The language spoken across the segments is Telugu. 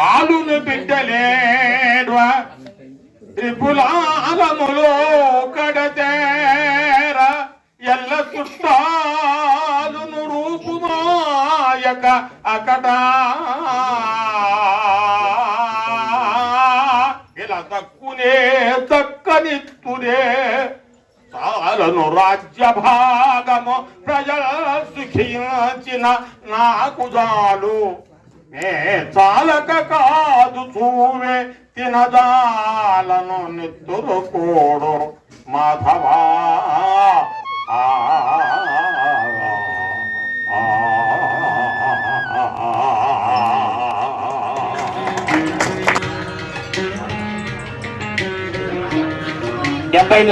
ఆలును బిడ్డలేడ్వా త్రిపులాలములో కడతేర ఎల్ల చుట్టాలును రూపుమాయక అకట ఇలా తక్కునే చక్కనిత్తునే చాలను రాజ్య భాగము ప్రజల సుఖించిన నాకు చాలు నే చాలక కాదు చూవే తినజాలను నిద్దురు కోడు మాధవా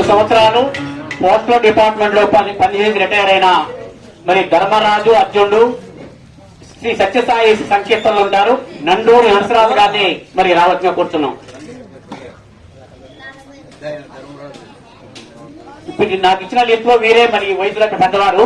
సంవత్సరాలు పోస్టల్ డిపార్ట్మెంట్ లో పనిచేసి రిటైర్ అయిన మరి ధర్మరాజు అర్జునుడు శ్రీ సత్యసాయి సంకీర్తనలు ఉంటారు. నండూరి నరసరాజు గారిని మరి రావచ్చుగా కూర్చున్నాం. ఇప్పుడు నాకు ఇచ్చిన లిస్టులో వీరే మరి వయసులో పెద్దవారు.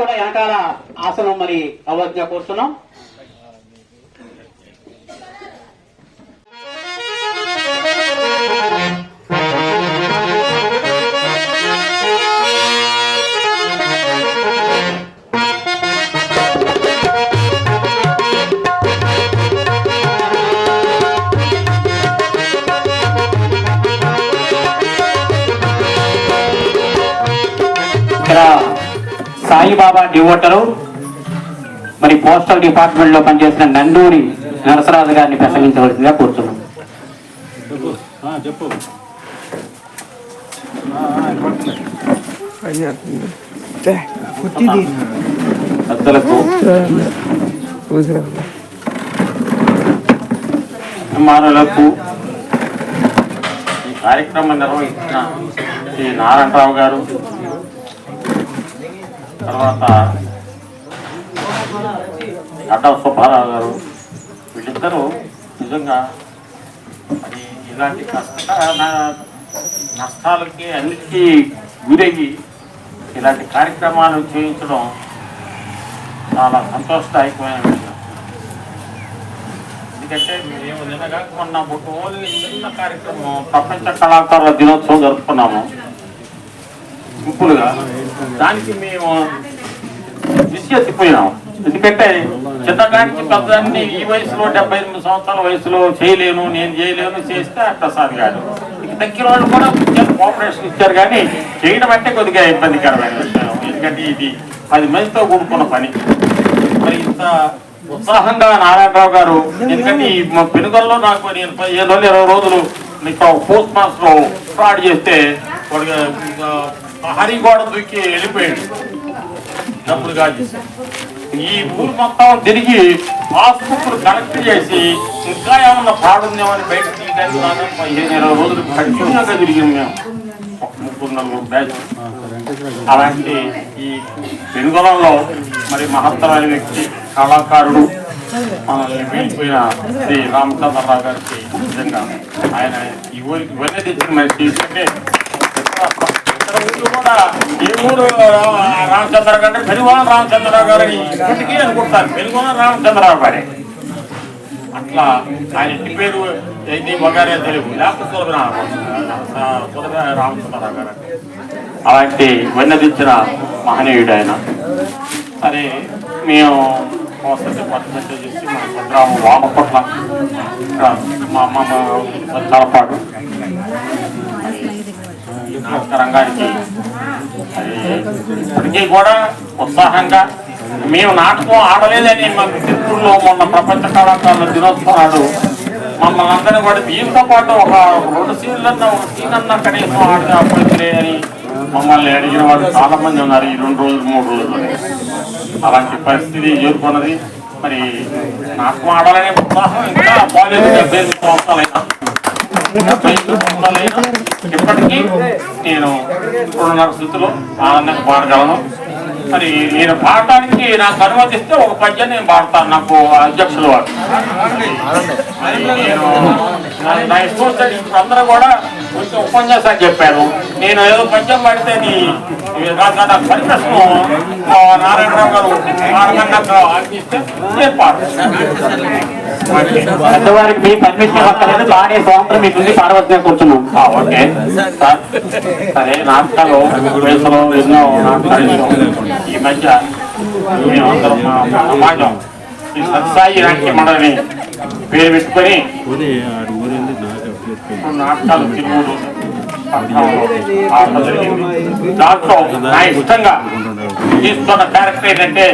కూడా వెనకాల ఆసనం మరి అవజ్ఞ కూర్చున్నాం. సాయిబాబా డివోటరు మరి పోస్టల్ డిపార్ట్మెంట్ లో పనిచేసిన నండూరి నరసరాజు గారిని ప్రసంగించవలసిందిగా కూర్చున్నాం. పెద్దలకు అభిమానులకు ఈ కార్యక్రమం నిర్వహించిన శ్రీ నారాయణరావు గారు, తర్వాత అటవ సుబ్బారావు గారు, వీళ్ళిద్దరూ నిజంగా అది ఇలాంటి నష్టాలకి అన్నిటికీ గురయ్యి ఇలాంటి కార్యక్రమాలు చేయించడం చాలా సంతోషదాయకమైన విషయం. ఎందుకంటే మేము నిన్నగా మొన్న ఓన్లీ చిన్న కార్యక్రమం ప్రపంచ కళాకారుల దినోత్సవం జరుపుకున్నాము సింపుల్గా. దానికి మేము విసిగెత్తిపోయినాము. ఎందుకంటే చిన్నగానికి పెద్దాన్ని ఈ వయసులో 78 సంవత్సరాల వయసులో చేయలేను, నేను చేయలేను చేస్తే ప్రసాద్ గారు దగ్గర వాళ్ళు కూడా కోఆపరేషన్ ఇచ్చారు. కానీ చేయడం అంటే కొద్దిగా ఇబ్బందికరమైన విషయం. ఎందుకంటే ఇది 10 మందితో కూడుకున్న పని. మరి ఇంత ఉత్సాహంగా నారాయణరావు గారు, ఎందుకంటే ఈ పెనుగొల్లో నాకు నేను 15-20 రోజులు పోస్ట్ మాస్టర్ ఫ్రాడ్ చేస్తే వాడికి హరిగోడ దూకి వెళ్ళిపోయాడు డబ్బులు కాదు. ఈ ఊరు మొత్తం తిరిగి పాస్బుక్లు కలెక్ట్ చేసి ఇంకా ఏమన్నా ఫ్రాడ్ ఉందేమని బయటకు తీయడానికి 15-20 రోజులు కంటిన్యూగా తిరిగింది మేము, 3-4 బ్యాచ్. అలాంటి ఈ పెనుగొలంలో మరి మహత్తరమైన వ్యక్తి, కళాకారుడు, మనల్ని వీలిపోయిన శ్రీ రామచంద్రరావు గారికి నిజంగా ఆయన ఈ ఊరికి ఇవన్నీ తెచ్చిన మనిషి. ఎందుకంటే కూడా ఈ ఊరు రామచంద్రరావు గారు పెనుగొలం రామచంద్రరావు గారు ఇప్పటికీ అనుకుంటారు పెనుగొలం రామచంద్రరావు గారే. అట్లా ఆయన ఇంటి పేరు ఏంటి వగారే తెలుగు, లేకపోతే సుధర రామచంద్రరావు గారు. అలాంటి వెన్నదించిన మహనీయుడు ఆయన. సరే మేము డిపార్ట్మెంట్ చేసి మన భద్రాము వామపట్ల మా అమ్మమ్మ తలపాటు నాటక రంగానికి ఇప్పటికీ కూడా ఉత్సాహంగా మేము నాటకం ఆడలేదని మాకు చిత్తూరులో మొన్న ప్రపంచ కళాకారుల దినోత్సవం నాడు మమ్మల్ని అందరినీ కూడా దీంతో పాటు ఒక 2 సీన్లన్నా ఒక సీన్ అన్నా కనీసం ఆడితే అప్పటిలే అని మమ్మల్ని అడిగిన వాళ్ళు చాలా మంది ఉన్నారు ఈ 2 రోజులు 3 రోజుల్లోనే. అలాంటి పరిస్థితి ఎదుర్కొన్నది. మరి నాటకం ఆడాలనే ఉత్సాహం ఇంకా బాలేదు. 75 సంవత్సరాలైనా ఇప్పటికీ నేను 2.5 స్థితిలో ఆనందంగా పాడగలను. మరి నేను పాడటానికి నాకు అనుమతిస్తే ఒక పద్యం నేను పాడతాను. నాకు అధ్యక్షులు వారు నేను నా ఇష్టం ఇప్పుడు అందరూ కూడా కొంచెం ఉపన్యాసాలు చెప్పారు. నేను ఏదో పద్యం పడితే నాకు పరిప్రశ్న నారాయణరావు గారు పాడమన్నట్టు ఆజ్ఞిస్తే నేను పాడతాను. పెద్దవారికి మీ పర్మిషన్ వస్తలేదు, బాగానే స్వాతంత్రం మీకుంది, పాడవలసిన కూర్చున్నాం. Okay sir. సరే, నాటకాలు వయసులో ఎన్నో నాటకాలు ఈ మధ్య మేమందరం మా సమాజం ఈ సత్సాయి నాట్య మండలిని పేరు పెట్టుకొని నాటకాలు తిరుగుడు ఆడటం జరిగింది. దాంట్లో నా ఇష్టంగా తీసుకున్న క్యారెక్టర్ ఏంటంటే,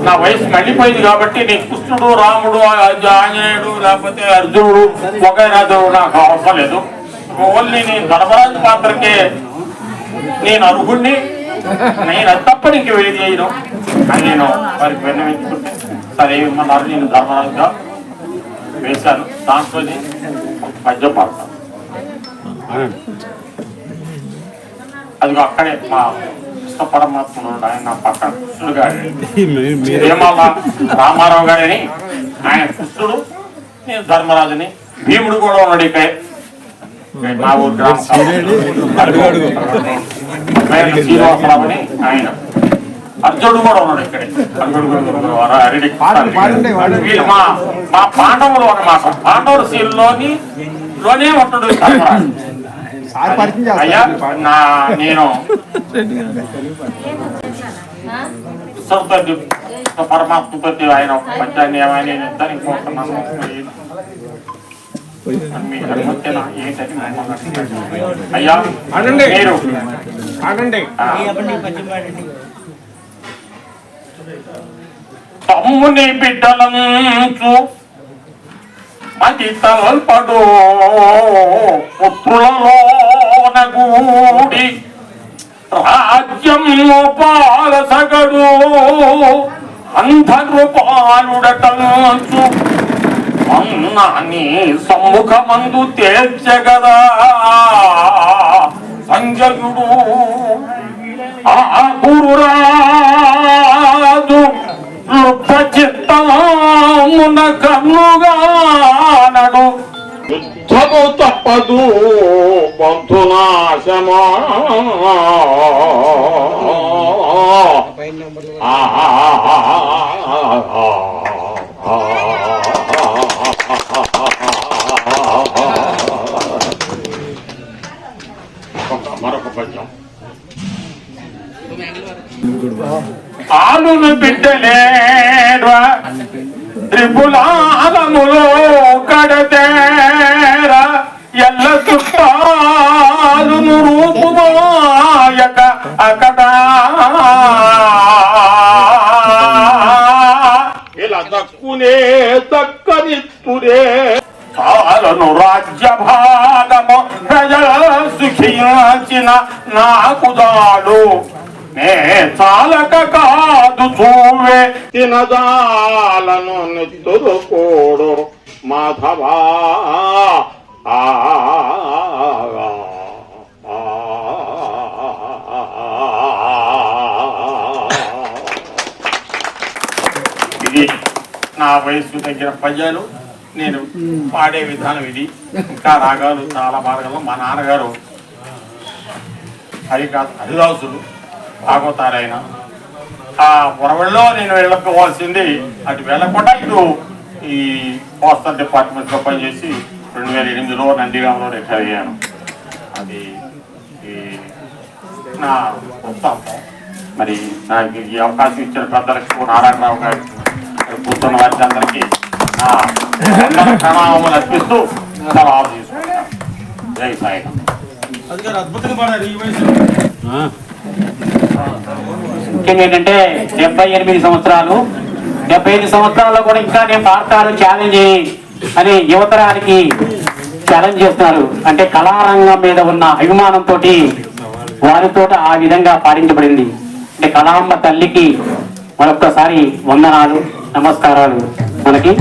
నా వయసు మళ్ళీపోయింది కాబట్టి నేను కృష్ణుడు, రాముడు, ఆంజనేయుడు లేకపోతే అర్జునుడు వగైరాదు నాకు అవసరం లేదు. ఓన్లీ నేను ధర్మరాజు పాత్రకే నేను అర్హుడిని, నేను అది తప్పని ఇంక వేడి చేయను అని నేను వారికి విన్నవించుకుంటే సరే ఏమన్నారు. నేను ధర్మరాజుగా వేశాను. దాంట్లో పద్యం పాడతాను. అదిగో అక్కడే మా కృష్ణ పరమాత్ముడు ఆయన నా పక్కన కృష్ణుడు గారు ఏమల్లా రామారావు గారని ఆయన కృష్ణుడు, నేను ధర్మరాజుని. భీముడు కూడా ఉన్నాడు ఇక్కడ మా ఊరు గ్రామం శ్రీనివాసరావు అని ఆయన. అర్జునుడు కూడా ఉన్నాడు ఇక్కడే. వీళ్ళు మా పాండవులు అన్నమాట. పాండవుల సీన్లోనే ఉంటాడు ధర్మరాజు. అయ్యా నేను పరమాత్మతో ఆయన పద్యాన్ని ఏమైనా దానికి పోతున్నాను. అయ్యా మీరు తమ్ముని బిడ్డలంచు మది తల్పడు పుత్రులలోన గూడి రాజ్యము పాలసగడు అంధరు పాలుడటంచు అన్నాని సమ్ముఖమందు తేల్చగదా సంజయుడు. ఆ గురురాజు లుప్త చిత్తమున కన్నుగానడు యుద్ధము తప్పదు బంధునాశమా. మరొక పద్యం. ఆలును బిడ్డలేరా త్రిపులాలములో కడతేర ఎల్ల చుట్టాలును రూపుమాయక అకదా ఇలా దక్కునే దక్కనిత్తురే చాలను రాజ్య భాగము ప్రజల సుఖించిన నాకు దాడు నే చాలక కాదు చూవే తినదాలను నిద్దురు కోడు మాధవా. ఇది నా వయసు తగ్గిన పద్యాలు. నేను పాడే విధానం ఇది. ఇంకా రాగాలు చాలా మార్గాలు. మా నాన్నగారు హరిదాసులు భాగవతారాయన. ఆ పొరవల్లో నేను వెళ్ళకపోవాల్సింది అటు వెళ్ళకుండా ఇటు ఈ పోస్టల్ డిపార్ట్మెంట్లో పనిచేసి 2008లో నందిగామలో రిటైర్ అయ్యాను. అది నా వృత్తాంతం. మరి నాకు ఈ అవకాశం ఇచ్చిన పెద్దలకు నారాయణరావు గారు కూర్చున్న వారికి అందరికీ నా ప్రణామములు అర్పిస్తూ సలహాలు తీసుకుంటాను. జై సాయి. అద్భుతంగా పాడారు ఈ వయసులో. ముఖ్యంగా ఏంటంటే 78 సంవత్సరాలు 75 సంవత్సరాల్లో కూడా ఇంకా నేను పాడతాను ఛాలెంజ్ అని యువతరానికి ఛాలెంజ్ చేస్తున్నారు. అంటే కళారంగం మీద ఉన్న అభిమానంతో వారితో ఆ విధంగా పాటించబడింది. అంటే కళాంబ తల్లికి మరొక్కసారి వందనాలు, నమస్కారాలు. మనకి